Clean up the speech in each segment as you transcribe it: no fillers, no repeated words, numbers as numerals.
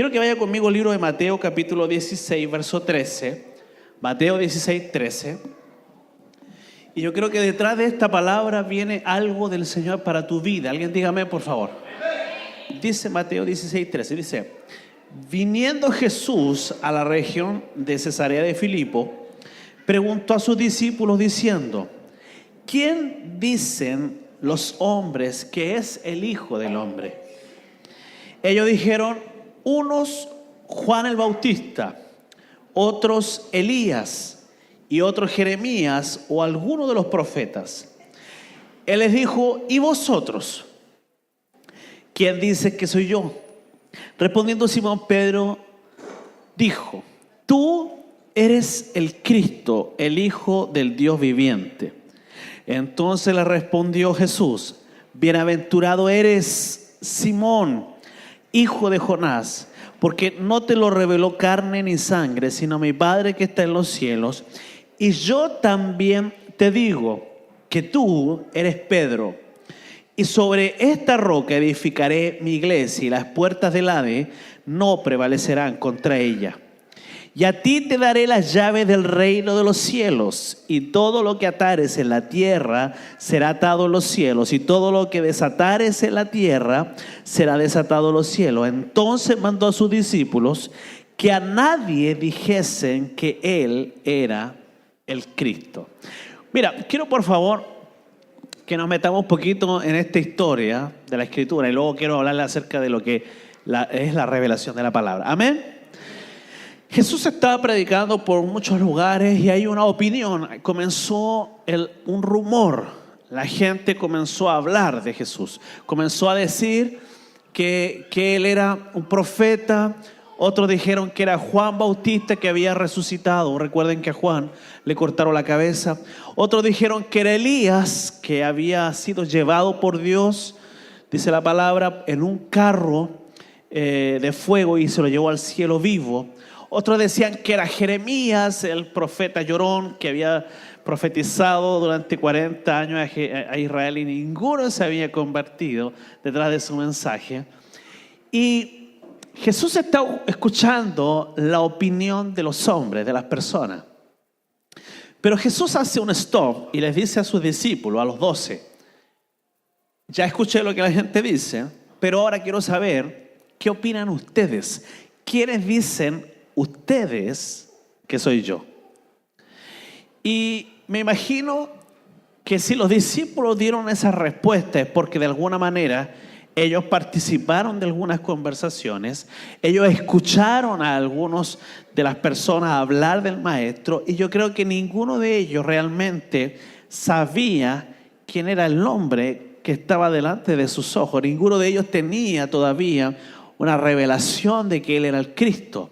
quiero que vaya conmigo al libro de Mateo capítulo 16, verso 13. Mateo 16, 13. Y yo creo que detrás de esta palabra viene algo del Señor para tu vida. Alguien dígame, por favor. Dice Mateo 16, 13, dice: viniendo Jesús a la región de Cesarea de Filipo, preguntó a sus discípulos diciendo: ¿quién dicen los hombres que es el Hijo del Hombre? Ellos dijeron: unos Juan el Bautista, otros Elías y otros Jeremías o alguno de los profetas. Él les dijo: ¿y vosotros? ¿Quién dice que soy yo? Respondiendo Simón Pedro, dijo: tú eres el Cristo, el Hijo del Dios viviente. Entonces le respondió Jesús: bienaventurado eres, Simón, hijo de Jonás, porque no te lo reveló carne ni sangre, sino mi Padre que está en los cielos. Y yo también te digo que tú eres Pedro, y sobre esta roca edificaré mi iglesia, y las puertas del Hades no prevalecerán contra ella. Y a ti te daré las llaves del reino de los cielos, y todo lo que atares en la tierra será atado en los cielos, y todo lo que desatares en la tierra será desatado en los cielos. Entonces mandó a sus discípulos que a nadie dijesen que él era el Cristo. Mira, quiero por favor que nos metamos un poquito en esta historia de la Escritura, y luego quiero hablarle acerca de lo que es la revelación de la palabra. Amén. Jesús estaba predicando por muchos lugares y hay una opinión. Comenzó un rumor. La gente comenzó a hablar de Jesús. Comenzó a decir que él era un profeta. Otros dijeron que era Juan Bautista que había resucitado. Recuerden que a Juan le cortaron la cabeza. Otros dijeron que era Elías, que había sido llevado por Dios, dice la palabra, en un carro de fuego y se lo llevó al cielo vivo. Otros decían que era Jeremías, el profeta llorón, que había profetizado durante 40 años a Israel y ninguno se había convertido detrás de su mensaje. Y Jesús está escuchando la opinión de los hombres, de las personas. Pero Jesús hace un stop y les dice a sus discípulos, a los 12, ya escuché lo que la gente dice, pero ahora quiero saber qué opinan ustedes. ¿Quiénes dicen ustedes que soy yo? Y me imagino que si los discípulos dieron esa respuesta es porque de alguna manera ellos participaron de algunas conversaciones, ellos escucharon a algunos de las personas hablar del maestro, y yo creo que ninguno de ellos realmente sabía quién era el hombre que estaba delante de sus ojos. Ninguno de ellos tenía todavía una revelación de que él era el Cristo.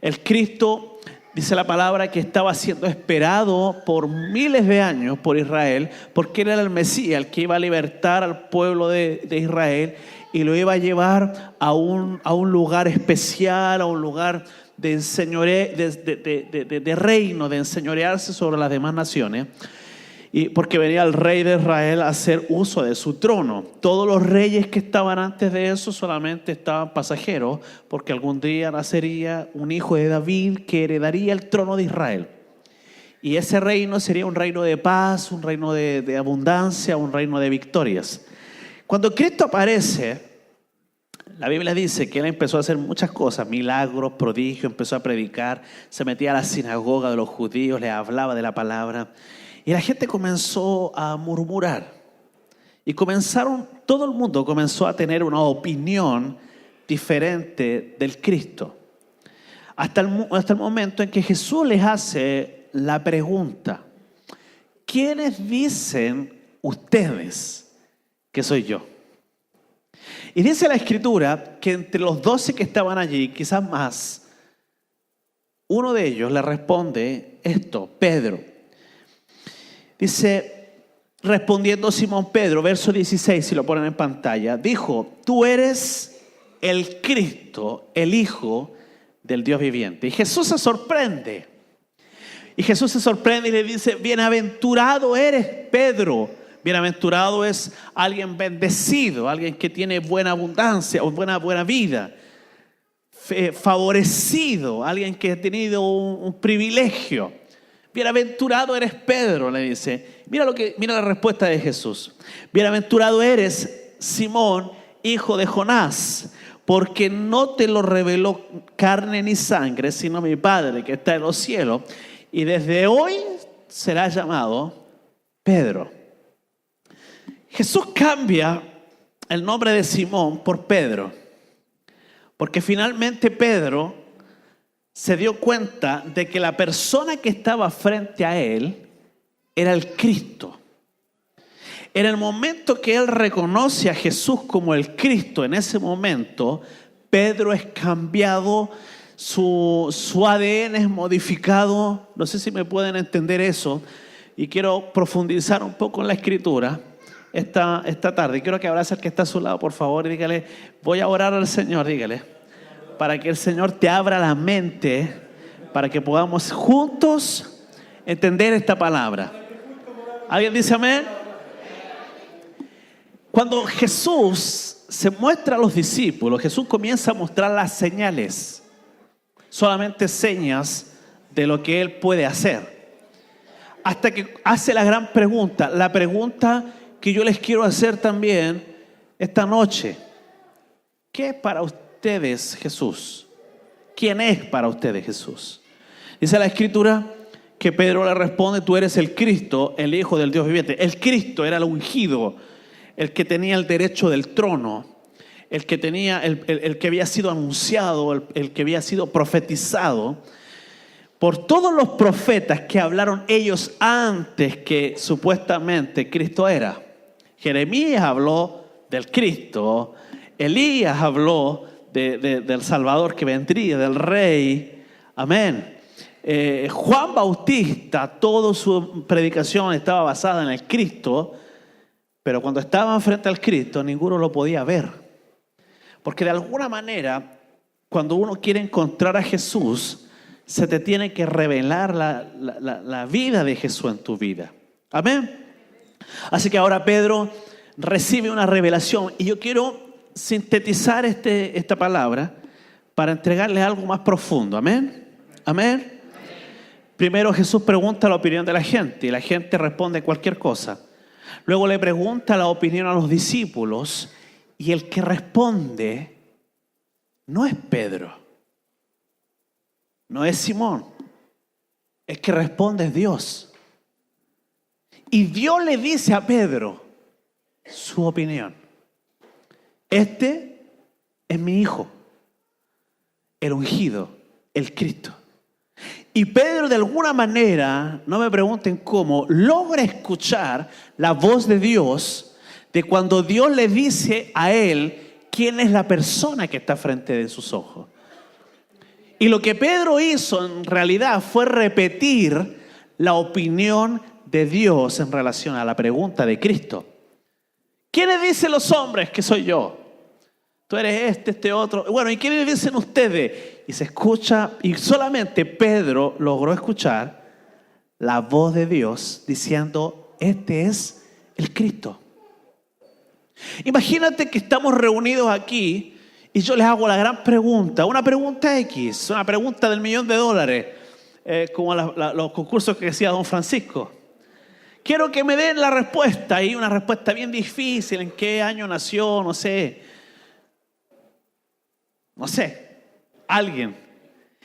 El Cristo, dice la palabra, que estaba siendo esperado por miles de años por Israel, porque él era el Mesías, el que iba a libertar al pueblo de Israel y lo iba a llevar a un lugar especial, a un lugar de reino, de enseñorearse sobre las demás naciones. Y porque venía el rey de Israel a hacer uso de su trono. Todos los reyes que estaban antes de eso solamente estaban pasajeros, porque algún día nacería un hijo de David que heredaría el trono de Israel. Y ese reino sería un reino de paz, un reino de abundancia, un reino de victorias. Cuando Cristo aparece, la Biblia dice que él empezó a hacer muchas cosas, milagros, prodigios, empezó a predicar, se metía a la sinagoga de los judíos, les hablaba de la palabra. Y la gente comenzó a murmurar. Y todo el mundo comenzó a tener una opinión diferente del Cristo. Hasta el momento en que Jesús les hace la pregunta: ¿quiénes dicen ustedes que soy yo? Y dice la Escritura que entre los 12 que estaban allí, quizás más, uno de ellos le responde esto, Pedro. Dice, respondiendo Simón Pedro, verso 16, si lo ponen en pantalla, dijo: tú eres el Cristo, el Hijo del Dios viviente. Y Jesús se sorprende. Y Jesús se sorprende y le dice: bienaventurado eres, Pedro. Bienaventurado es alguien bendecido, alguien que tiene buena abundancia o buena vida. favorecido, alguien que ha tenido un privilegio. Bienaventurado eres Pedro, le dice. Mira la respuesta de Jesús. Bienaventurado eres Simón, hijo de Jonás, porque no te lo reveló carne ni sangre, sino mi Padre que está en los cielos. Y desde hoy será llamado Pedro. Jesús cambia el nombre de Simón por Pedro, porque finalmente Pedro se dio cuenta de que la persona que estaba frente a él era el Cristo. En el momento que él reconoce a Jesús como el Cristo, en ese momento Pedro es cambiado, su ADN es modificado. No sé si me pueden entender eso, y quiero profundizar un poco en la Escritura esta tarde. Quiero que abrace al que está a su lado, por favor, y dígale: voy a orar al Señor, dígale, para que el Señor te abra la mente, para que podamos juntos entender esta palabra. ¿Alguien dice amén? Cuando Jesús se muestra a los discípulos, Jesús comienza a mostrar las señales, solamente señas de lo que Él puede hacer. Hasta que hace la gran pregunta, la pregunta que yo les quiero hacer también esta noche. ¿Qué es para ustedes Jesús? ¿Quién es para ustedes Jesús? Dice la Escritura que Pedro le responde: tú eres el Cristo, el Hijo del Dios viviente. El Cristo era el ungido, el que tenía el derecho del trono, el que tenía, el que había sido anunciado, el que había sido profetizado por todos los profetas que hablaron ellos antes que supuestamente Cristo era. Jeremías habló del Cristo, Elías habló del Salvador que vendría, del Rey. Amén. Juan Bautista, toda su predicación estaba basada en el Cristo, pero cuando estaban frente al Cristo, ninguno lo podía ver. Porque de alguna manera, cuando uno quiere encontrar a Jesús, se te tiene que revelar la vida de Jesús en tu vida. Amén. Así que ahora Pedro recibe una revelación, y yo quiero sintetizar esta palabra para entregarle algo más profundo. Amén. Amén. Primero Jesús pregunta la opinión de la gente, y la gente responde cualquier cosa. Luego le pregunta la opinión a los discípulos, y el que responde no es Pedro, no es Simón. El que responde es Dios. Y Dios le dice a Pedro su opinión: este es mi hijo, el ungido, el Cristo. Y Pedro, de alguna manera, no me pregunten cómo, logra escuchar la voz de Dios, de cuando Dios le dice a él quién es la persona que está frente de sus ojos. Y lo que Pedro hizo en realidad fue repetir la opinión de Dios en relación a la pregunta de Cristo. ¿Quiénes dicen los hombres que soy yo? Tú eres este otro. Bueno, ¿y quiénes dicen ustedes? Y se escucha, y solamente Pedro logró escuchar la voz de Dios diciendo: este es el Cristo. Imagínate que estamos reunidos aquí y yo les hago la gran pregunta, una pregunta X, una pregunta del $1.000.000, como los concursos que decía don Francisco. Quiero que me den la respuesta, y una respuesta bien difícil: ¿en qué año nació? No sé, alguien.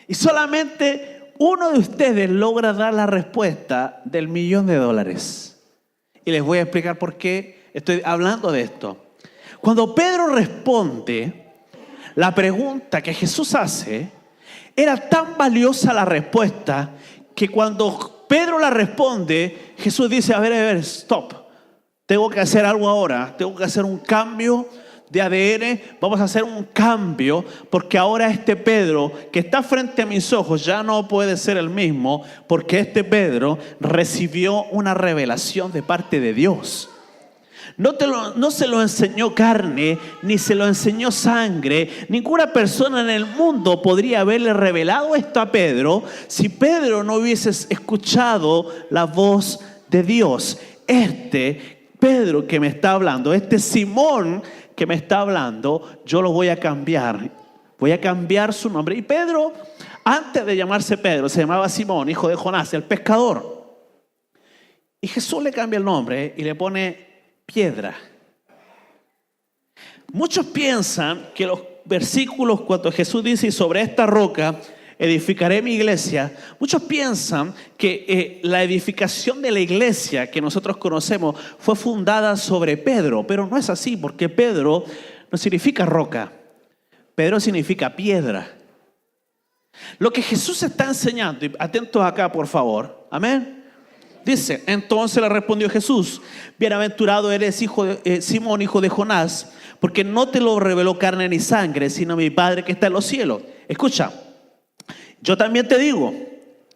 Y solamente uno de ustedes logra dar la respuesta del $1.000.000. Y les voy a explicar por qué estoy hablando de esto. Cuando Pedro responde la pregunta que Jesús hace, era tan valiosa la respuesta que cuando Pedro la responde, Jesús dice: a ver, stop. Tengo que hacer algo ahora. Tengo que hacer un cambio de ADN. Vamos a hacer un cambio, porque ahora este Pedro que está frente a mis ojos ya no puede ser el mismo, porque este Pedro recibió una revelación de parte de Dios. No se lo enseñó carne, ni se lo enseñó sangre. Ninguna persona en el mundo podría haberle revelado esto a Pedro si Pedro no hubiese escuchado la voz de Dios. Este Pedro que me está hablando, este Simón que me está hablando, yo lo voy a cambiar. voy a cambiar su nombre. Y Pedro, antes de llamarse Pedro, se llamaba Simón, hijo de Jonás, el pescador. Y Jesús le cambia el nombre y le pone piedra. Muchos piensan que los versículos cuando Jesús dice sobre esta roca edificaré mi iglesia, muchos piensan que la edificación de la iglesia que nosotros conocemos fue fundada sobre Pedro, pero no es así, porque Pedro no significa roca, Pedro significa piedra. Lo que Jesús está enseñando, y atentos acá por favor, amén. Dice, entonces le respondió Jesús, bienaventurado eres Simón, hijo de Jonás, porque no te lo reveló carne ni sangre, sino mi Padre que está en los cielos. Escucha, yo también te digo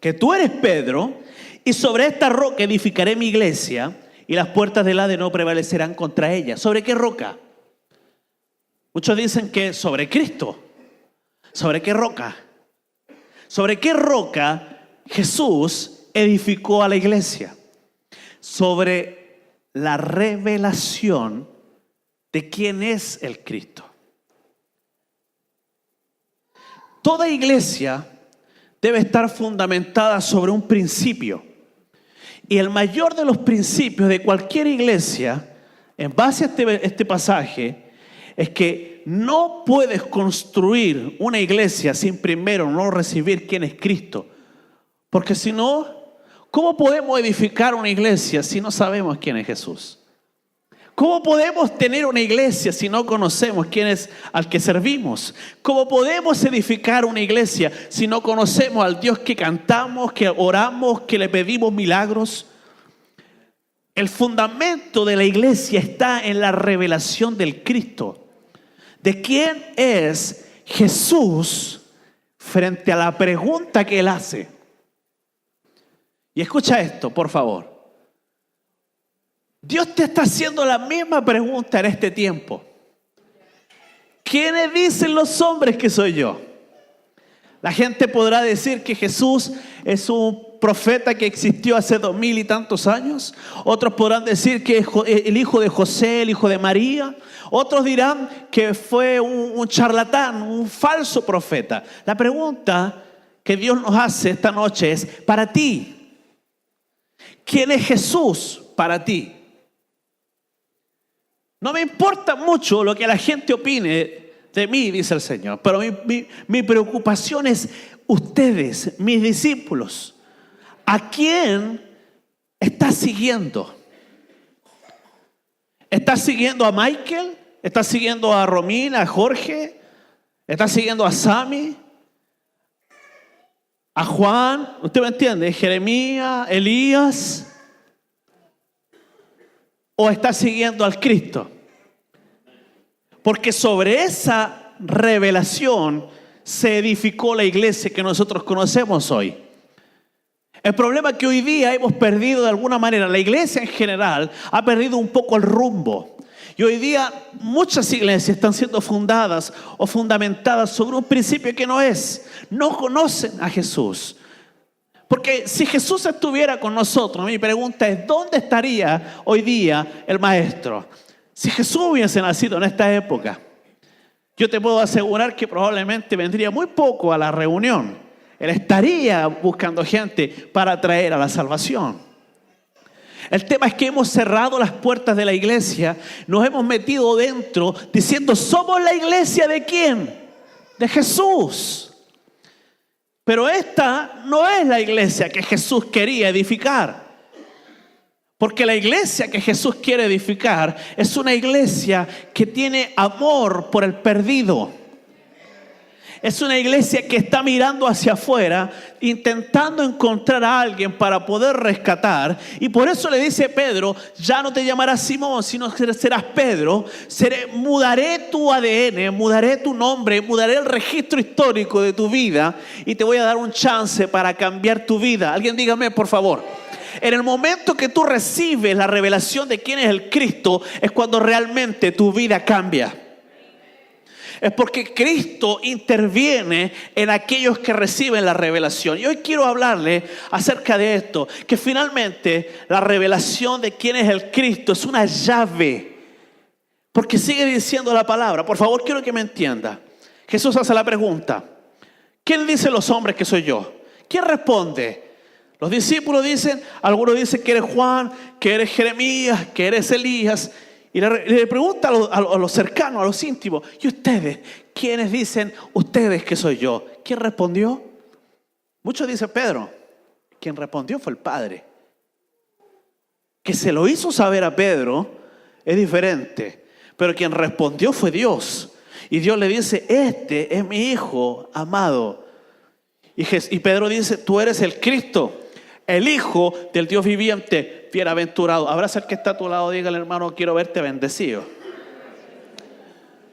que tú eres Pedro, y sobre esta roca edificaré mi iglesia, y las puertas del Hades no prevalecerán contra ella. ¿Sobre qué roca? Muchos dicen que sobre Cristo. ¿Sobre qué roca? ¿Sobre qué roca Jesús edificó a la iglesia? Sobre la revelación de quién es el Cristo. Toda iglesia debe estar fundamentada sobre un principio. Y el mayor de los principios de cualquier iglesia, en base a este pasaje, es que no puedes construir una iglesia sin primero no recibir quién es Cristo. Porque si no, ¿cómo podemos edificar una iglesia si no sabemos quién es Jesús? ¿Cómo podemos tener una iglesia si no conocemos quién es al que servimos? ¿Cómo podemos edificar una iglesia si no conocemos al Dios que cantamos, que oramos, que le pedimos milagros? El fundamento de la iglesia está en la revelación del Cristo. ¿De quién es Jesús frente a la pregunta que Él hace? Y escucha esto, por favor. Dios te está haciendo la misma pregunta en este tiempo. ¿Quiénes dicen los hombres que soy yo? La gente podrá decir que Jesús es un profeta que existió hace 2000 y tantos años. Otros podrán decir que es el hijo de José, el hijo de María. Otros dirán que fue un charlatán, un falso profeta. La pregunta que Dios nos hace esta noche es, para ti, ¿quién es Jesús para ti? No me importa mucho lo que la gente opine de mí, dice el Señor, pero mi preocupación es ustedes, mis discípulos. ¿A quién estás siguiendo? ¿Estás siguiendo a Michael? ¿Estás siguiendo a Romina, a Jorge? ¿Estás siguiendo a Sammy? ¿A Juan? ¿Usted me entiende? ¿Jeremías? ¿Elías? ¿O estás siguiendo al Cristo? Porque sobre esa revelación se edificó la iglesia que nosotros conocemos hoy. El problema es que hoy día hemos perdido de alguna manera, la iglesia en general ha perdido un poco el rumbo. Y hoy día muchas iglesias están siendo fundadas o fundamentadas sobre un principio que no es. No conocen a Jesús. Porque si Jesús estuviera con nosotros, mi pregunta es, ¿dónde estaría hoy día el maestro? Si Jesús hubiese nacido en esta época, yo te puedo asegurar que probablemente vendría muy poco a la reunión. Él estaría buscando gente para traer a la salvación. El tema es que hemos cerrado las puertas de la iglesia, nos hemos metido dentro diciendo, ¿somos la iglesia de quién? De Jesús. Pero esta no es la iglesia que Jesús quería edificar. Porque la iglesia que Jesús quiere edificar es una iglesia que tiene amor por el perdido. Es una iglesia que está mirando hacia afuera, intentando encontrar a alguien para poder rescatar. Y por eso le dice Pedro, ya no te llamarás Simón, sino que serás Pedro. Mudaré tu ADN, mudaré tu nombre, mudaré el registro histórico de tu vida y te voy a dar un chance para cambiar tu vida. Alguien dígame, por favor. En el momento que tú recibes la revelación de quién es el Cristo, es cuando realmente tu vida cambia. Es porque Cristo interviene en aquellos que reciben la revelación. Y hoy quiero hablarle acerca de esto, que finalmente la revelación de quién es el Cristo es una llave. Porque sigue diciendo la palabra, por favor quiero que me entienda, Jesús hace la pregunta: ¿quién dicen los hombres que soy yo? ¿Quién responde? Los discípulos dicen, algunos dicen que eres Juan, que eres Jeremías, que eres Elías. Y le pregunta a los cercanos, a los íntimos: ¿y ustedes? ¿Quiénes dicen ustedes que soy yo? ¿Quién respondió? Muchos dicen Pedro. Quien respondió fue el Padre. Que se lo hizo saber a Pedro es diferente. Pero quien respondió fue Dios. Y Dios le dice: este es mi Hijo amado. Y Pedro dice: tú eres el Cristo, el Hijo del Dios viviente, bienaventurado. Abraza al que está a tu lado, dígale: hermano, quiero verte bendecido.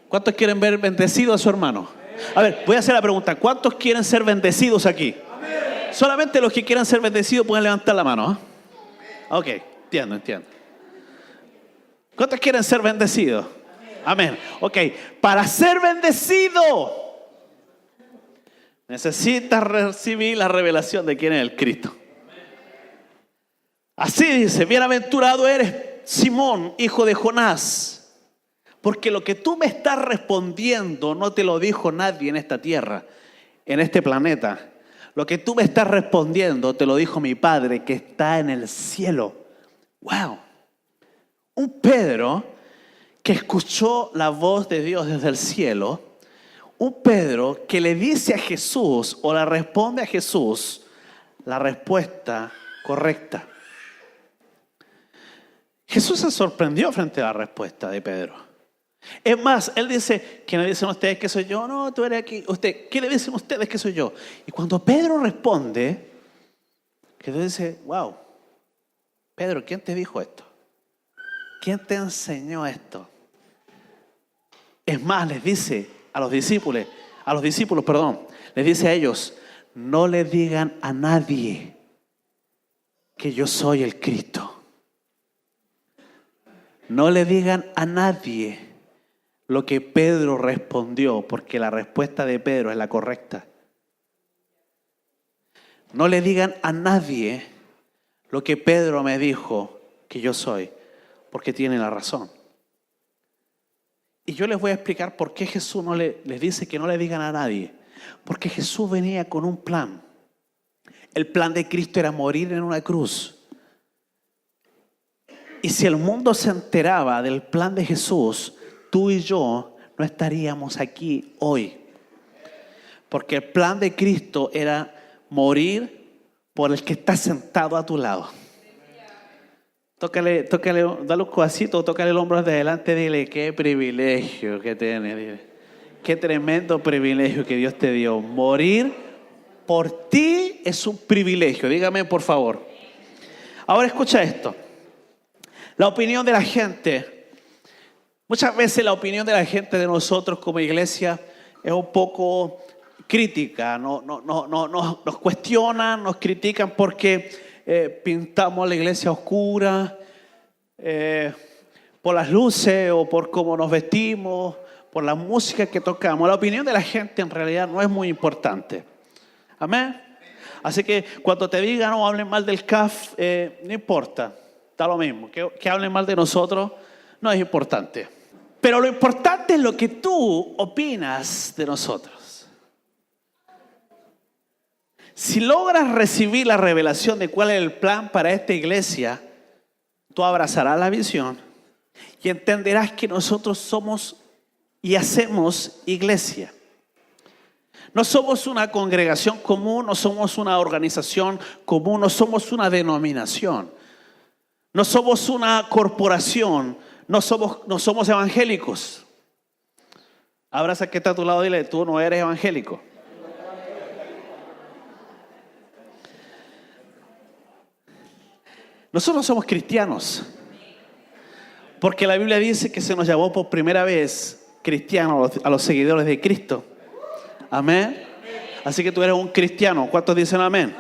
¿Cuántos quieren ver bendecido a su hermano? A ver, voy a hacer la pregunta: ¿cuántos quieren ser bendecidos aquí? Solamente los que quieran ser bendecidos pueden levantar la mano, ¿eh? Ok, entiendo. ¿Cuántos quieren ser bendecidos? Amén. Ok, para ser bendecido necesitas recibir la revelación de quién es el Cristo. Así dice: bienaventurado eres, Simón, hijo de Jonás, porque lo que tú me estás respondiendo no te lo dijo nadie en esta tierra, en este planeta. Lo que tú me estás respondiendo te lo dijo mi Padre que está en el cielo. ¡Wow! Un Pedro que escuchó la voz de Dios desde el cielo. Un Pedro que le dice a Jesús, o le responde a Jesús, la respuesta correcta. Jesús se sorprendió frente a la respuesta de Pedro. Es más, él dice: ¿quién le dicen ustedes que soy yo? No, tú eres aquí. Usted, ¿qué le dicen ustedes que soy yo? Y cuando Pedro responde, Jesús dice: wow, Pedro, ¿quién te dijo esto? ¿Quién te enseñó esto? Es más, les dice a los discípulos, les dice a ellos: no le digan a nadie que yo soy el Cristo. No le digan a nadie lo que Pedro respondió, porque la respuesta de Pedro es la correcta. No le digan a nadie lo que Pedro me dijo que yo soy, porque tiene la razón. Y yo les voy a explicar por qué Jesús les dice que no le digan a nadie. Porque Jesús venía con un plan. El plan de Cristo era morir en una cruz. Y si el mundo se enteraba del plan de Jesús, tú y yo no estaríamos aquí hoy. Porque el plan de Cristo era morir por el que está sentado a tu lado. Tócale, dale un codacito, tócale el hombro de adelante, dile: qué privilegio que tienes, dile. Qué tremendo privilegio que Dios te dio. Morir por ti es un privilegio. Dígame, por favor. Ahora escucha esto. La opinión de la gente. Muchas veces la opinión de la gente de nosotros como iglesia es un poco crítica. Nos cuestionan, nos critican porque pintamos la iglesia oscura, por las luces o por cómo nos vestimos, por la música que tocamos. La opinión de la gente en realidad no es muy importante. Amén. Así que cuando te digan: no hablen mal del CAF, no importa, da lo mismo. Que hablen mal de nosotros no es importante. Pero lo importante es lo que tú opinas de nosotros. Si logras recibir la revelación de cuál es el plan para esta iglesia, tú abrazarás la visión y entenderás que nosotros somos y hacemos iglesia. No somos una congregación común, no somos una organización común, no somos una denominación, no somos una corporación, no somos evangélicos. Abraza al que está a tu lado y dile: tú no eres evangélico. Nosotros somos cristianos, porque la Biblia dice que se nos llamó por primera vez cristianos a los seguidores de Cristo. Amén. Así que tú eres un cristiano. ¿Cuántos dicen amén?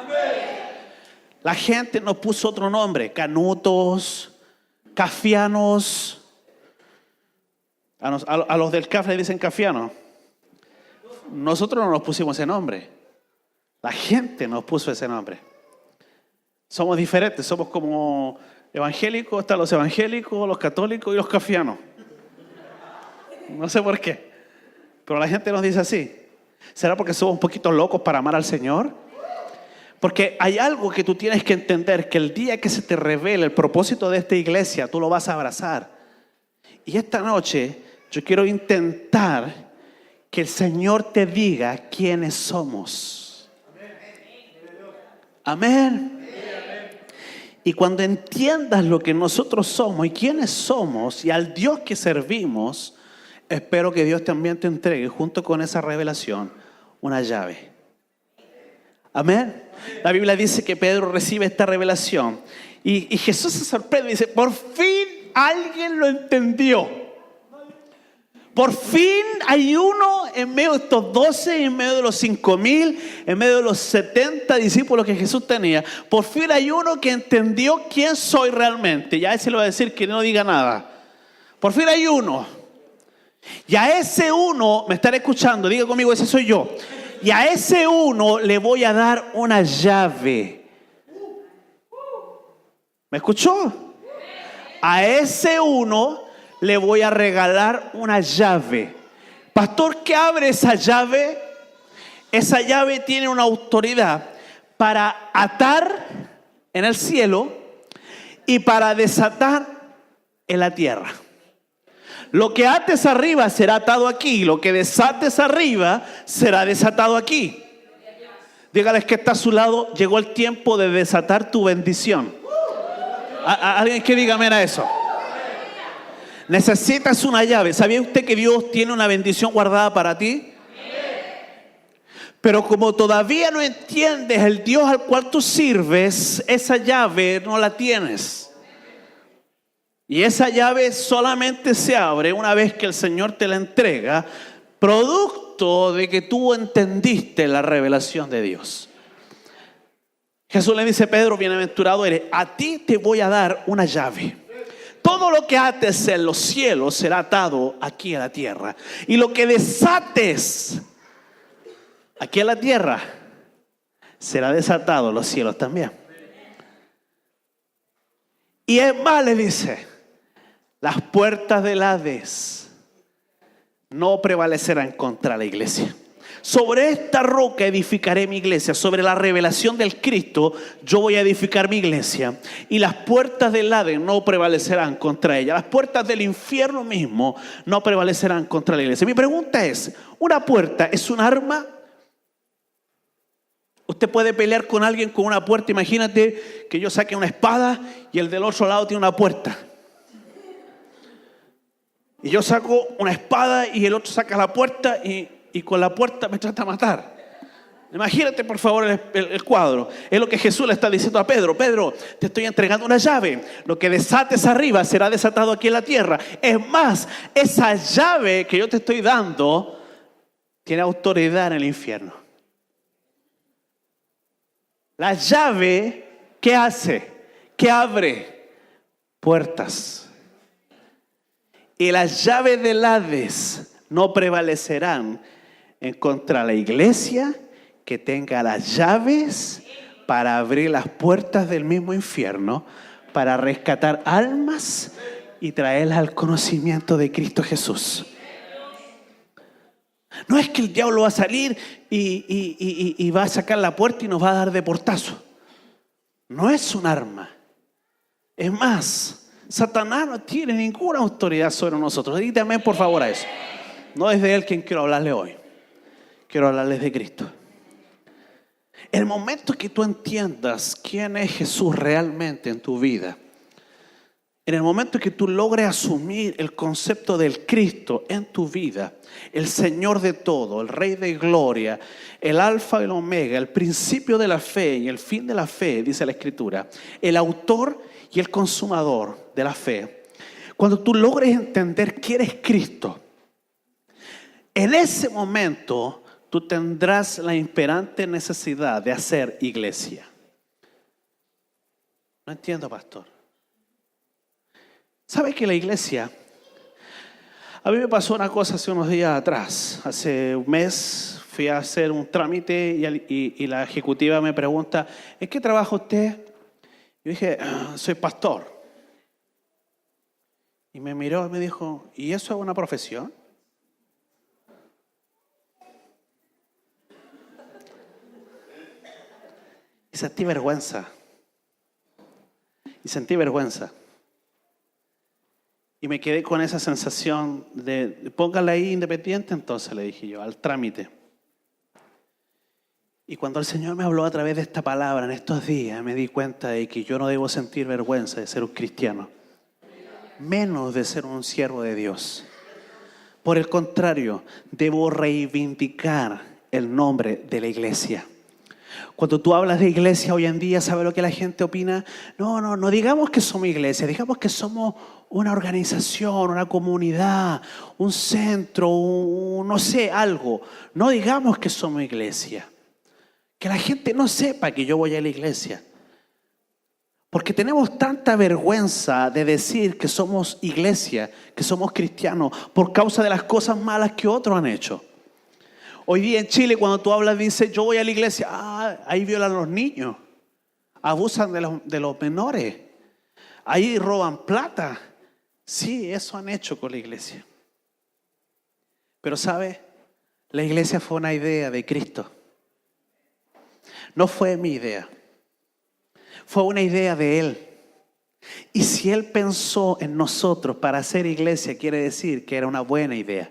La gente nos puso otro nombre: canutos, cafianos. A los del CAF le dicen cafianos. Nosotros no nos pusimos ese nombre. La gente nos puso ese nombre. Somos diferentes, somos como evangélicos, están los evangélicos, los católicos y los cafianos. No sé por qué. Pero la gente nos dice así. ¿Será porque somos un poquito locos para amar al Señor? Porque hay algo que tú tienes que entender, que el día que se te revele el propósito de esta iglesia, tú lo vas a abrazar. Y esta noche yo quiero intentar que el Señor te diga quiénes somos. Amén. Y cuando entiendas lo que nosotros somos y quiénes somos y al Dios que servimos, espero que Dios también te entregue junto con esa revelación una llave. Amén. La Biblia dice que Pedro recibe esta revelación y Jesús se sorprende y dice, por fin alguien lo entendió. Por fin hay uno en medio de estos 12, en medio de los 5,000, en medio de los 70 discípulos que Jesús tenía. Por fin hay uno que entendió quién soy realmente. Ya ese le va a decir que no diga nada. Por fin hay uno. Y a ese uno, me están escuchando, diga conmigo, ese soy yo. Y a ese uno le voy a dar una llave. ¿Me escuchó? A ese uno le voy a regalar una llave. Pastor, ¿qué abre esa llave? Esa llave tiene una autoridad para atar en el cielo y para desatar en la tierra. Lo que ates arriba será atado aquí, lo que desates arriba será desatado aquí. Dígales que está a su lado, llegó el tiempo de desatar tu bendición. ¿Alguien que diga amén a eso? Necesitas una llave. ¿Sabía usted que Dios tiene una bendición guardada para ti? Pero como todavía no entiendes el Dios al cual tú sirves, esa llave no la tienes. Y esa llave solamente se abre una vez que el Señor te la entrega, producto de que tú entendiste la revelación de Dios. Jesús le dice a Pedro, bienaventurado eres, a ti te voy a dar una llave. Todo lo que ates en los cielos será atado aquí en la tierra. Y lo que desates aquí en la tierra será desatado en los cielos también. Y es más, le dice, las puertas del Hades no prevalecerán contra la iglesia. Sobre esta roca edificaré mi iglesia. Sobre la revelación del Cristo yo voy a edificar mi iglesia. Y las puertas del Hades no prevalecerán contra ella. Las puertas del infierno mismo no prevalecerán contra la iglesia. Mi pregunta es, ¿una puerta es un arma? Usted puede pelear con alguien con una puerta. Imagínate que yo saque una espada y el del otro lado tiene una puerta. Y yo saco una espada y el otro saca la puerta y con la puerta me trata de matar. Imagínate por favor el cuadro. Es lo que Jesús le está diciendo a Pedro. Pedro, te estoy entregando una llave. Lo que desates arriba será desatado aquí en la tierra. Es más, esa llave que yo te estoy dando tiene autoridad en el infierno. La llave, ¿qué hace? ¿Qué abre? Puertas. Y las llaves del Hades no prevalecerán en contra la iglesia que tenga las llaves para abrir las puertas del mismo infierno, para rescatar almas y traerlas al conocimiento de Cristo Jesús. No es que el diablo va a salir y va a sacar la puerta y nos va a dar de portazo. No es un arma. Es más, Satanás no tiene ninguna autoridad sobre nosotros. Dígame por favor a eso. No es de él quien quiero hablarle hoy. Quiero hablarles de Cristo. El momento que tú entiendas quién es Jesús realmente en tu vida, en el momento que tú logres asumir el concepto del Cristo en tu vida, el Señor de todo, el Rey de gloria, el Alfa y el Omega, el principio de la fe y el fin de la fe, dice la Escritura, el autor y el consumador de la fe. Cuando tú logres entender quién es Cristo, en ese momento tú tendrás la imperante necesidad de hacer iglesia. No entiendo, pastor. ¿Sabe que la iglesia? A mí me pasó una cosa hace unos días atrás. Hace un mes fui a hacer un trámite y la ejecutiva me pregunta, ¿en qué trabaja usted? Yo dije, soy pastor. Y me miró y me dijo, ¿y eso es una profesión? Y sentí vergüenza. Y me quedé con esa sensación de póngale ahí independiente, entonces le dije yo, al trámite. Y cuando el Señor me habló a través de esta palabra en estos días, me di cuenta de que yo no debo sentir vergüenza de ser un cristiano, menos de ser un siervo de Dios. Por el contrario, debo reivindicar el nombre de la iglesia. Cuando tú hablas de iglesia hoy en día, ¿sabe lo que la gente opina? No digamos que somos iglesia, digamos que somos una organización, una comunidad, un centro, no sé, algo. No digamos que somos iglesia. Que la gente no sepa que yo voy a la iglesia. Porque tenemos tanta vergüenza de decir que somos iglesia, que somos cristianos, por causa de las cosas malas que otros han hecho. Hoy día en Chile, cuando tú hablas, dices, yo voy a la iglesia. Ahí violan a los niños, abusan de los menores, ahí roban plata. Sí, eso han hecho con la iglesia. Pero ¿sabe? La iglesia fue una idea de Cristo. No fue mi idea. Fue una idea de Él. Y si Él pensó en nosotros para hacer iglesia, quiere decir que era una buena idea.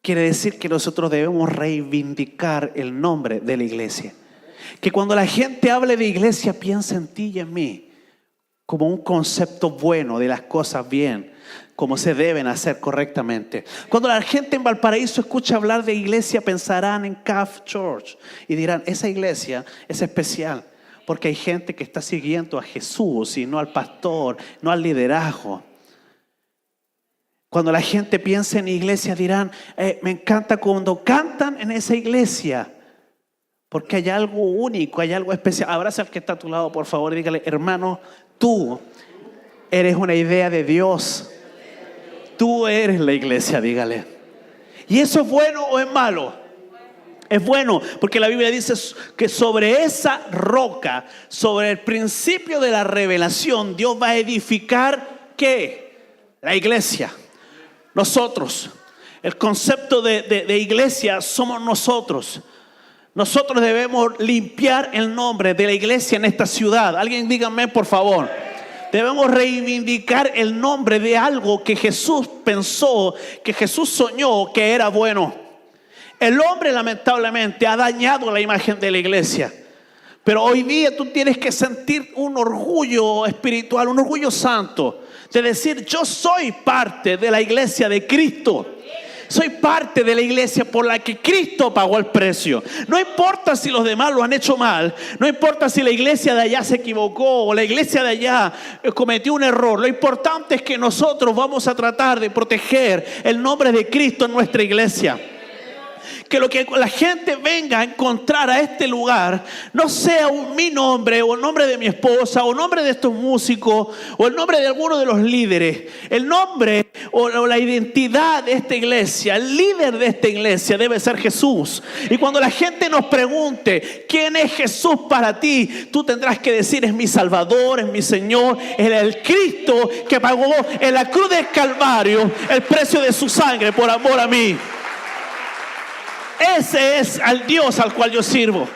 Quiere decir que nosotros debemos reivindicar el nombre de la iglesia. Que cuando la gente hable de iglesia, piense en ti y en mí como un concepto bueno de las cosas bien, como se deben hacer correctamente. Cuando la gente en Valparaíso escucha hablar de iglesia, pensarán en Calf Church y dirán, esa iglesia es especial porque hay gente que está siguiendo a Jesús y no al pastor, no al liderazgo. Cuando la gente piensa en iglesia dirán, me encanta cuando cantan en esa iglesia, porque hay algo único, hay algo especial. Abraza al que está a tu lado, por favor, y dígale, hermano, tú eres una idea de Dios. Tú eres la iglesia, dígale. ¿Y eso es bueno o es malo? Es bueno, porque la Biblia dice que sobre esa roca, sobre el principio de la revelación, Dios va a edificar, ¿qué? La iglesia. Nosotros, el concepto de iglesia somos nosotros. Nosotros debemos limpiar el nombre de la iglesia en esta ciudad. Alguien dígame por favor. Debemos reivindicar el nombre de algo que Jesús pensó, que Jesús soñó que era bueno. El hombre lamentablemente ha dañado la imagen de la iglesia. Pero hoy día tú tienes que sentir un orgullo espiritual, un orgullo santo. De decir, yo soy parte de la iglesia de Cristo. Soy parte de la iglesia por la que Cristo pagó el precio. No importa si los demás lo han hecho mal. No importa si la iglesia de allá se equivocó o la iglesia de allá cometió un error. Lo importante es que nosotros vamos a tratar de proteger el nombre de Cristo en nuestra iglesia. Que lo que la gente venga a encontrar a este lugar no sea mi nombre o el nombre de mi esposa o el nombre de estos músicos o el nombre de alguno de los líderes. El nombre o la identidad de esta iglesia, el líder de esta iglesia debe ser Jesús. Y cuando la gente nos pregunte ¿quién es Jesús para ti? Tú tendrás que decir, es mi Salvador, es mi Señor, es el Cristo que pagó en la cruz del Calvario el precio de su sangre por amor a mí. Ese es al Dios al cual yo sirvo.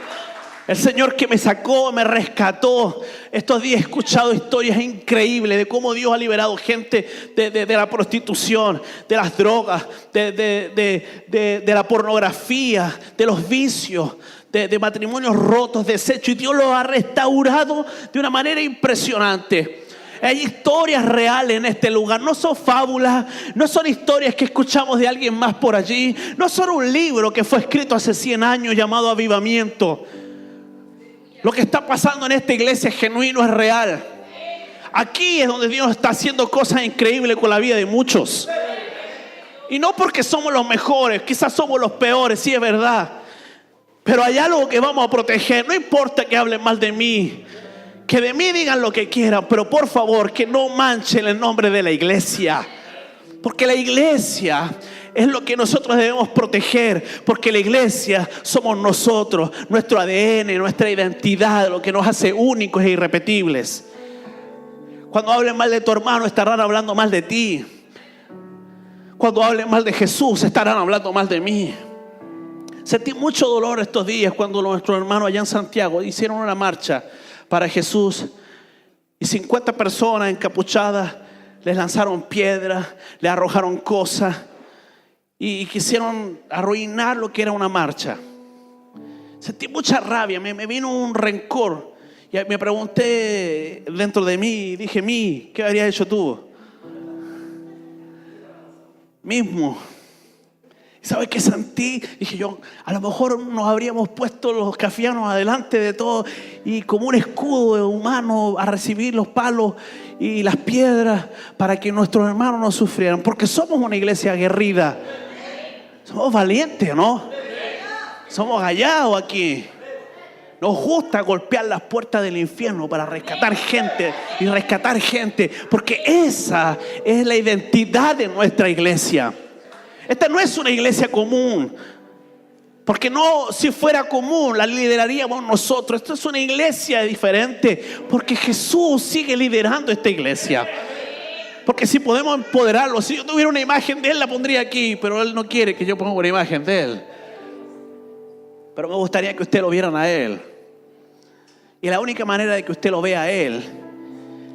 El Señor que me sacó, me rescató. Estos días he escuchado historias increíbles de cómo Dios ha liberado gente de la prostitución, de las drogas, de la pornografía, de los vicios, de matrimonios rotos, deshechos. Y Dios los ha restaurado de una manera impresionante. Hay historias reales en este lugar, no son fábulas, no son historias que escuchamos de alguien más por allí, no son un libro que fue escrito hace 100 años llamado Avivamiento. Lo que está pasando en esta iglesia es genuino, es real. Aquí es donde Dios está haciendo cosas increíbles con la vida de muchos. Y no porque somos los mejores, quizás somos los peores, sí es verdad. Pero hay algo que vamos a proteger, no importa que hablen mal de mí. Que de mí digan lo que quieran, pero por favor que no manchen el nombre de la iglesia. Porque la iglesia es lo que nosotros debemos proteger. Porque la iglesia somos nosotros, nuestro ADN, nuestra identidad, lo que nos hace únicos e irrepetibles. Cuando hablen mal de tu hermano, estarán hablando mal de ti. Cuando hablen mal de Jesús, estarán hablando mal de mí. Sentí mucho dolor estos días cuando nuestros hermanos allá en Santiago hicieron una marcha para Jesús y 50 personas encapuchadas les lanzaron piedras, les arrojaron cosas y quisieron arruinar lo que era una marcha. Sentí mucha rabia, me vino un rencor y me pregunté dentro de mí, dije, ¿qué habrías hecho tú? Mismo. ¿Sabes qué sentí? Dije yo, a lo mejor nos habríamos puesto los cafianos adelante de todo y como un escudo humano a recibir los palos y las piedras para que nuestros hermanos no sufrieran. Porque somos una iglesia aguerrida. Somos valientes, ¿no? Somos gallados aquí. Nos gusta golpear las puertas del infierno para rescatar gente y rescatar gente. Porque esa es la identidad de nuestra iglesia. Esta no es una iglesia común, porque no, si fuera común la lideraríamos nosotros. Esta es una iglesia diferente, porque Jesús sigue liderando esta iglesia. Porque si podemos empoderarlo, si yo tuviera una imagen de Él la pondría aquí, pero Él no quiere que yo ponga una imagen de Él. Pero me gustaría que usted lo vieran a Él. Y la única manera de que usted lo vea a Él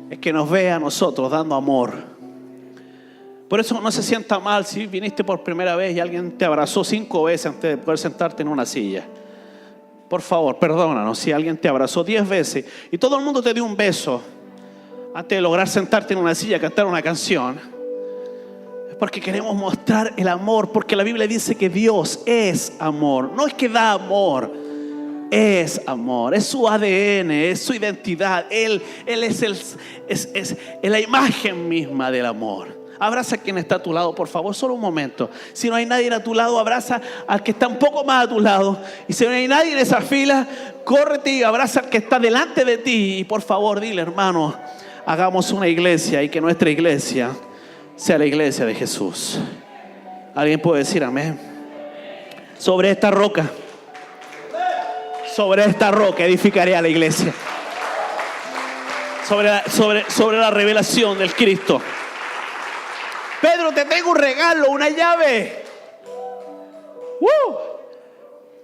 es que nos vea a nosotros dando amor. Por eso no se sienta mal si viniste por primera vez y alguien te abrazó 5 veces antes de poder sentarte en una silla. Por favor, perdónanos si alguien te abrazó 10 veces y todo el mundo te dio un beso antes de lograr sentarte en una silla a cantar una canción. Es porque queremos mostrar el amor, porque la Biblia dice que Dios es amor. No es que da amor, es amor, es su ADN, es su identidad. Él es la imagen misma del amor. Abraza a quien está a tu lado, por favor, solo un momento. Si no hay nadie a tu lado, abraza al que está un poco más a tu lado. Y si no hay nadie en esa fila, córrete y abraza al que está delante de ti. Y por favor, dile, hermano, hagamos una iglesia y que nuestra iglesia sea la iglesia de Jesús. ¿Alguien puede decir amén? Sobre esta roca edificaré a la iglesia. Sobre la revelación del Cristo. Pedro, te tengo un regalo, una llave.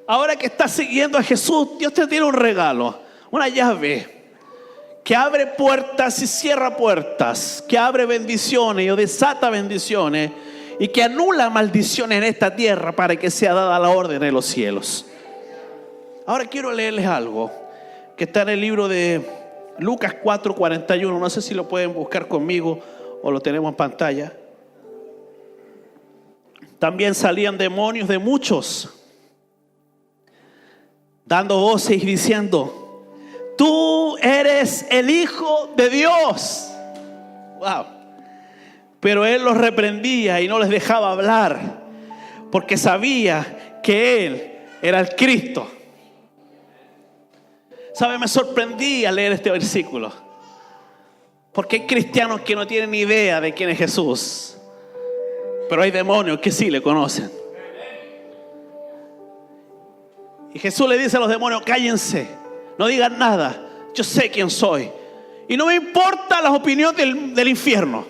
Ahora que estás siguiendo a Jesús, Dios te tiene un regalo, una llave que abre puertas y cierra puertas, que abre bendiciones o desata bendiciones y que anula maldiciones en esta tierra para que sea dada la orden en los cielos. Ahora quiero leerles algo que está en el libro de Lucas 4:41. No sé si lo pueden buscar conmigo o lo tenemos en pantalla. También salían demonios de muchos, dando voces y diciendo: tú eres el Hijo de Dios. Wow. Pero Él los reprendía y no les dejaba hablar, porque sabía que Él era el Cristo. ¿Sabe? Me sorprendía leer este versículo, porque hay cristianos que no tienen ni idea de quién es Jesús. Pero hay demonios que sí le conocen. Y Jesús le dice a los demonios: cállense, no digan nada, yo sé quién soy. Y no me importa la opinión del infierno.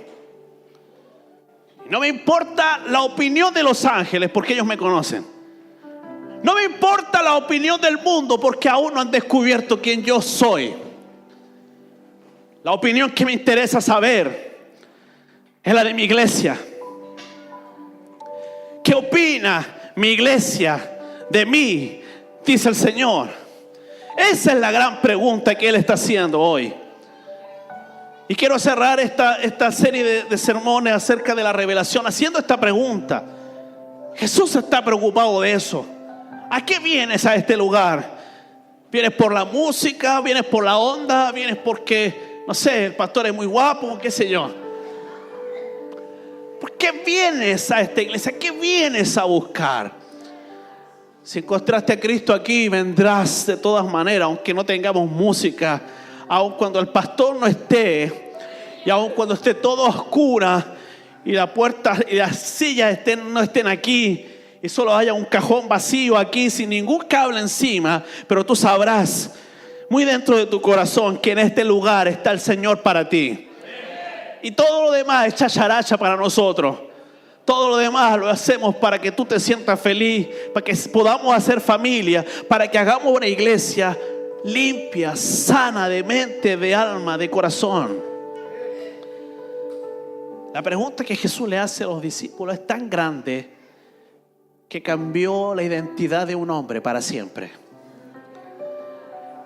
No me importa la opinión de los ángeles, porque ellos me conocen. No me importa la opinión del mundo, porque aún no han descubierto quién yo soy. La opinión que me interesa saber es la de mi iglesia. ¿Qué opina mi iglesia de mí? Dice el Señor. Esa es la gran pregunta que Él está haciendo hoy. Y quiero cerrar esta serie de sermones acerca de la revelación haciendo esta pregunta. Jesús está preocupado de eso. ¿A qué vienes a este lugar? ¿Vienes por la música? ¿Vienes por la onda? ¿Vienes porque, no sé, el pastor es muy guapo? ¿Qué sé yo? ¿Por qué vienes a esta iglesia? ¿Qué vienes a buscar? Si encontraste a Cristo aquí, vendrás de todas maneras, aunque no tengamos música, aun cuando el pastor no esté, y aun cuando esté todo oscura y la puerta y las sillas no estén aquí, y solo haya un cajón vacío aquí sin ningún cable encima, pero tú sabrás muy dentro de tu corazón que en este lugar está el Señor para ti. Y todo lo demás es chacharacha para nosotros. Todo lo demás lo hacemos para que tú te sientas feliz, para que podamos hacer familia, para que hagamos una iglesia limpia, sana de mente, de alma, de corazón. La pregunta que Jesús le hace a los discípulos es tan grande que cambió la identidad de un hombre para siempre.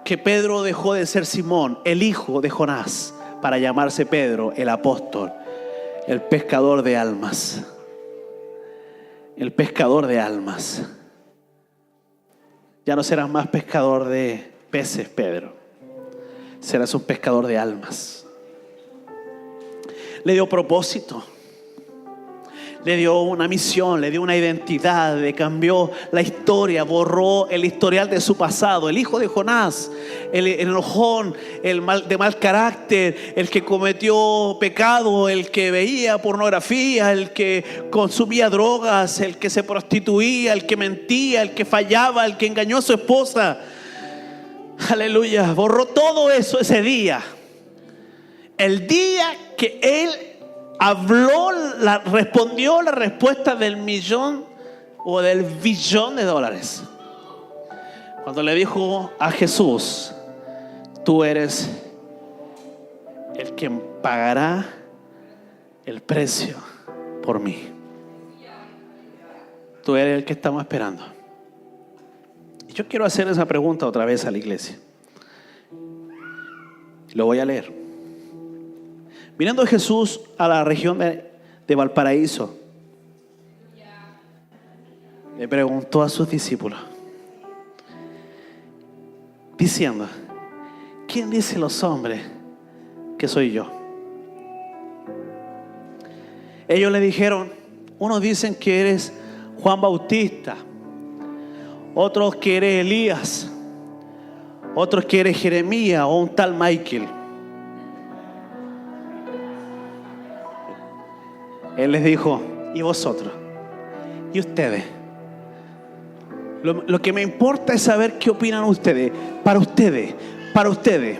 Que Pedro dejó de ser Simón, el hijo de Jonás, para llamarse Pedro, el apóstol, el pescador de almas. El pescador de almas. Ya no serás más pescador de peces, Pedro. Serás un pescador de almas. Le dio propósito. Le dio una misión, le dio una identidad, le cambió la historia, borró el historial de su pasado. El hijo de Jonás, el enojón, de mal carácter, el que cometió pecado, el que veía pornografía, el que consumía drogas, el que se prostituía, el que mentía, el que fallaba, el que engañó a su esposa. Aleluya, borró todo eso ese día. El día que él respondió la respuesta del millón o del billón de dólares. Cuando le dijo a Jesús: tú eres el que pagará el precio por mí. Tú eres el que estamos esperando. Y yo quiero hacer esa pregunta otra vez a la iglesia. Lo voy a leer. Viniendo Jesús a la región de Valparaíso, le preguntó a sus discípulos, diciendo: ¿quién dicen los hombres que soy yo? Ellos le dijeron: unos dicen que eres Juan Bautista, otros que eres Elías, otros que eres Jeremías o un tal Michael. Él les dijo: ¿y vosotros? ¿Y ustedes? Lo que me importa es saber qué opinan ustedes. Para ustedes,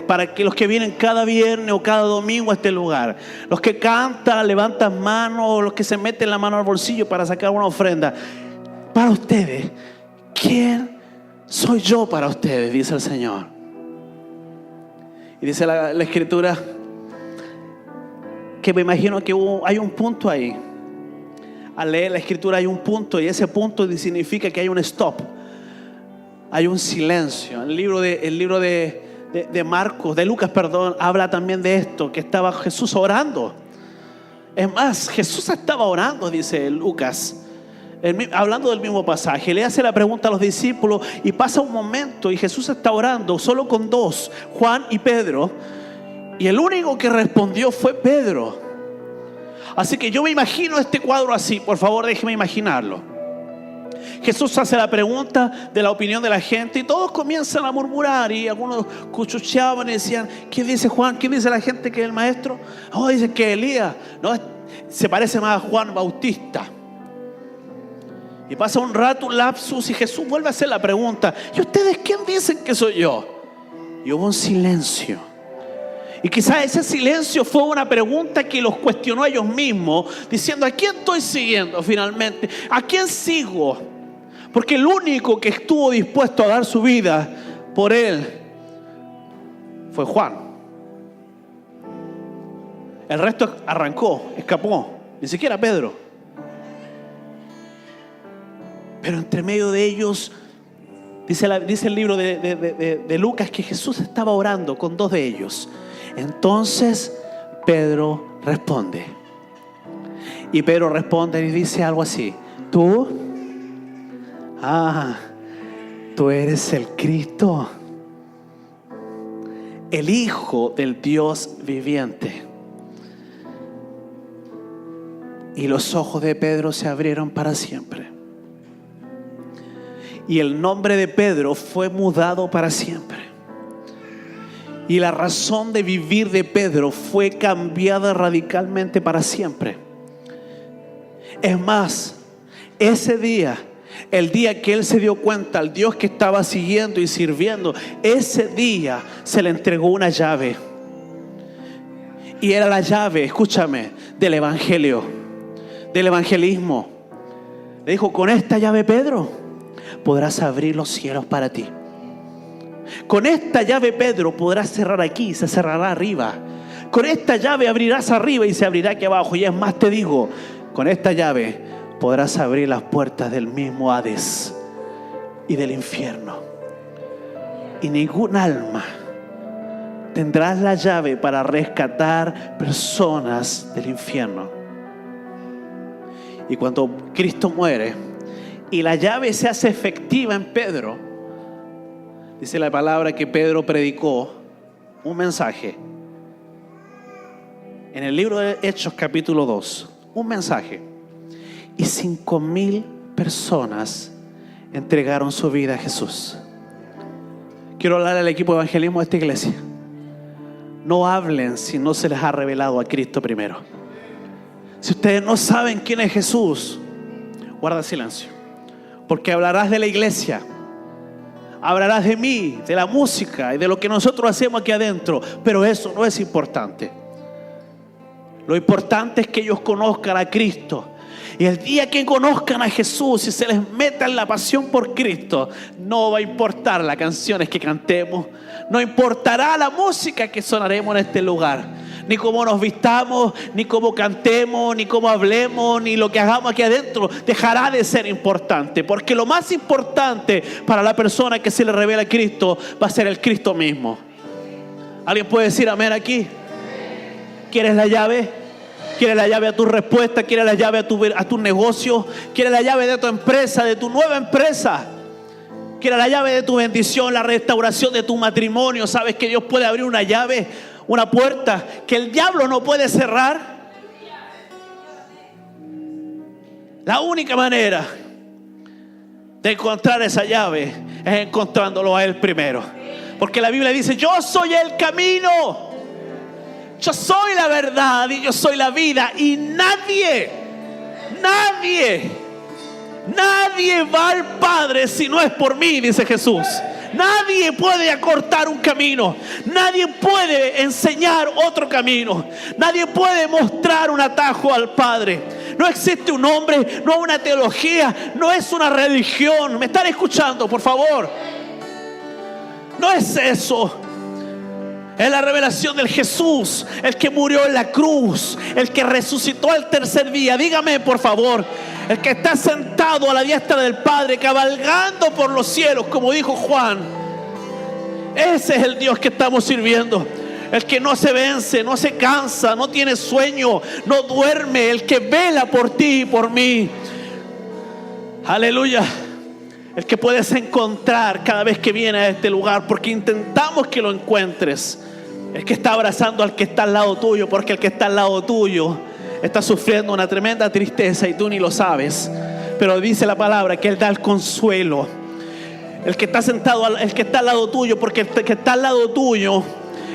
para que los que vienen cada viernes o cada domingo a este lugar, los que cantan, levantan manos, los que se meten la mano al bolsillo para sacar una ofrenda. Para ustedes, ¿quién soy yo para ustedes? Dice el Señor. Y dice la Escritura que me imagino que hay un punto ahí. Al leer la Escritura hay un punto, y ese punto significa que hay un stop, hay un silencio. El libro de Marcos, de Lucas, perdón, habla también de esto, que estaba Jesús orando. Es más, Jesús estaba orando, dice Lucas, hablando del mismo pasaje. Le hace la pregunta a los discípulos y pasa un momento y Jesús está orando solo con dos, Juan y Pedro. Y el único que respondió fue Pedro. Así que yo me imagino este cuadro así. Por favor, déjeme imaginarlo. Jesús hace la pregunta de la opinión de la gente y todos comienzan a murmurar, y algunos cuchucheaban y decían: ¿quién dice Juan? ¿Quién dice la gente que es el maestro? Oh, dicen que Elías. No, se parece más a Juan Bautista. Y pasa un rato, un lapsus, y Jesús vuelve a hacer la pregunta: ¿y ustedes quién dicen que soy yo? Y hubo un silencio. Y quizás ese silencio fue una pregunta que los cuestionó a ellos mismos, diciendo: ¿a quién estoy siguiendo finalmente? ¿A quién sigo? Porque el único que estuvo dispuesto a dar su vida por él fue Juan. El resto arrancó, escapó. Ni siquiera Pedro. Pero entre medio de ellos, dice el libro de Lucas, que Jesús estaba orando con dos de ellos. Entonces Pedro responde. Y Pedro responde y dice algo así: tú eres el Cristo, el Hijo del Dios viviente. Y los ojos de Pedro se abrieron para siempre. Y el nombre de Pedro fue mudado para siempre. Y la razón de vivir de Pedro fue cambiada radicalmente para siempre. Es más, ese día, el día que él se dio cuenta al Dios que estaba siguiendo y sirviendo, ese día se le entregó una llave. Y era la llave, escúchame, del Evangelio, del evangelismo. Le dijo: con esta llave, Pedro, podrás abrir los cielos para ti. Con esta llave, Pedro, podrás cerrar aquí y se cerrará arriba. Con esta llave abrirás arriba y se abrirá aquí abajo. Y es más, te digo, con esta llave podrás abrir las puertas del mismo Hades y del infierno. Y ningún alma tendrás la llave para rescatar personas del infierno. Y cuando Cristo muere y la llave se hace efectiva en Pedro, dice la palabra que Pedro predicó un mensaje. En el libro de Hechos capítulo 2, un mensaje. Y 5,000 personas entregaron su vida a Jesús. Quiero hablar al equipo de evangelismo de esta iglesia. No hablen si no se les ha revelado a Cristo primero. Si ustedes no saben quién es Jesús, guarda silencio. Porque hablarás de la iglesia, hablarás de mí, de la música y de lo que nosotros hacemos aquí adentro. Pero eso no es importante. Lo importante es que ellos conozcan a Cristo. Y el día que conozcan a Jesús y se les meta en la pasión por Cristo, no va a importar las canciones que cantemos, no importará la música que sonaremos en este lugar, ni cómo nos vistamos, ni cómo cantemos, ni cómo hablemos, ni lo que hagamos aquí adentro. Dejará de ser importante, porque lo más importante para la persona que se le revela a Cristo va a ser el Cristo mismo. ¿Alguien puede decir amén aquí? ¿Quieres la llave? ¿Quieres la llave a tu respuesta? ¿Quieres la llave a tu negocio? ¿Quieres la llave de tu empresa, de tu nueva empresa? ¿Quieres la llave de tu bendición, la restauración de tu matrimonio? ¿Sabes que Dios puede abrir una llave, una puerta que el diablo no puede cerrar? La única manera de encontrar esa llave es encontrándolo a Él primero. Porque la Biblia dice: yo soy el camino, yo soy la verdad y yo soy la vida. Y nadie va al Padre si no es por mí, dice Jesús. Nadie puede acortar un camino. Nadie puede enseñar otro camino. Nadie puede mostrar un atajo al Padre. No existe un hombre, no una teología, no es una religión. ¿Me están escuchando, por favor? No es eso. Es la revelación del Jesús, el que murió en la cruz, el que resucitó al tercer día. Dígame, por favor, el que está sentado a la diestra del Padre, cabalgando por los cielos, como dijo Juan. Ese es el Dios que estamos sirviendo. El que no se vence, no se cansa, no tiene sueño, no duerme. El que vela por ti y por mí. Aleluya. El que puedes encontrar cada vez que viene a este lugar, porque intentamos que lo encuentres. El que está abrazando al que está al lado tuyo, porque el que está al lado tuyo está sufriendo una tremenda tristeza y tú ni lo sabes. Pero dice la palabra que Él da el consuelo. El que está sentado, el que está al lado tuyo, porque el que está al lado tuyo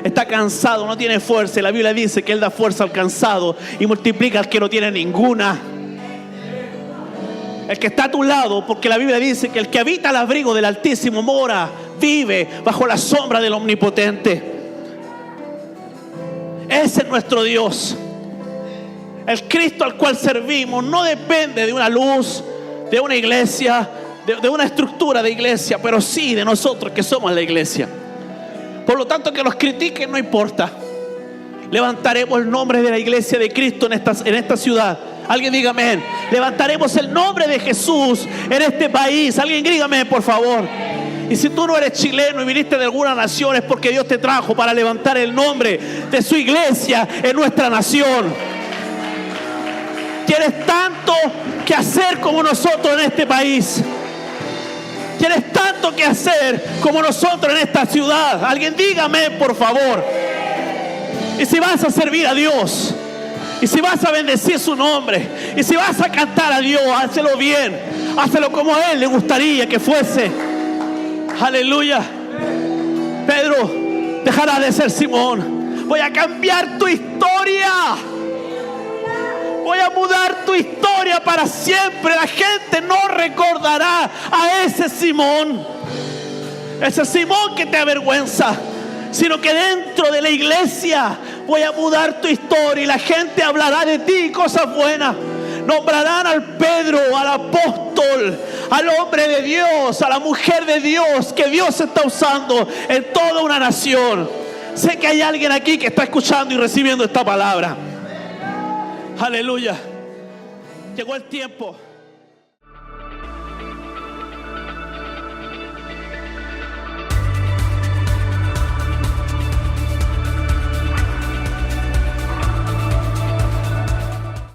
está cansado, no tiene fuerza. Y la Biblia dice que Él da fuerza al cansado y multiplica al que no tiene ninguna. El que está a tu lado, porque la Biblia dice que el que habita al abrigo del Altísimo mora, vive bajo la sombra del Omnipotente. Ese es nuestro Dios. El Cristo al cual servimos no depende de una luz, de una iglesia, de una estructura de iglesia, pero sí de nosotros que somos la iglesia. Por lo tanto, que nos critiquen no importa. Levantaremos el nombre de la iglesia de Cristo en esta ciudad. Alguien diga amén. Levantaremos el nombre de Jesús en este país. Alguien dígame, por favor. Y si tú no eres chileno y viniste de alguna nación, es porque Dios te trajo para levantar el nombre de su iglesia en nuestra nación. Tienes tanto que hacer como nosotros en este país. Tienes tanto que hacer como nosotros en esta ciudad. Alguien dígame, por favor. Y si vas a servir a Dios, y si vas a bendecir su nombre, y si vas a cantar a Dios, hácelo bien, hácelo como a Él le gustaría que fuese. Aleluya. Pedro dejará de ser Simón. Voy a cambiar tu historia. Voy a mudar tu historia para siempre. La gente no recordará a ese Simón que te avergüenza, sino que dentro de la iglesia voy a mudar tu historia y la gente hablará de ti cosas buenas. Nombrarán al Pedro, al apóstol, al hombre de Dios, a la mujer de Dios, que Dios está usando en toda una nación. Sé que hay alguien aquí que está escuchando y recibiendo esta palabra. Aleluya. Llegó el tiempo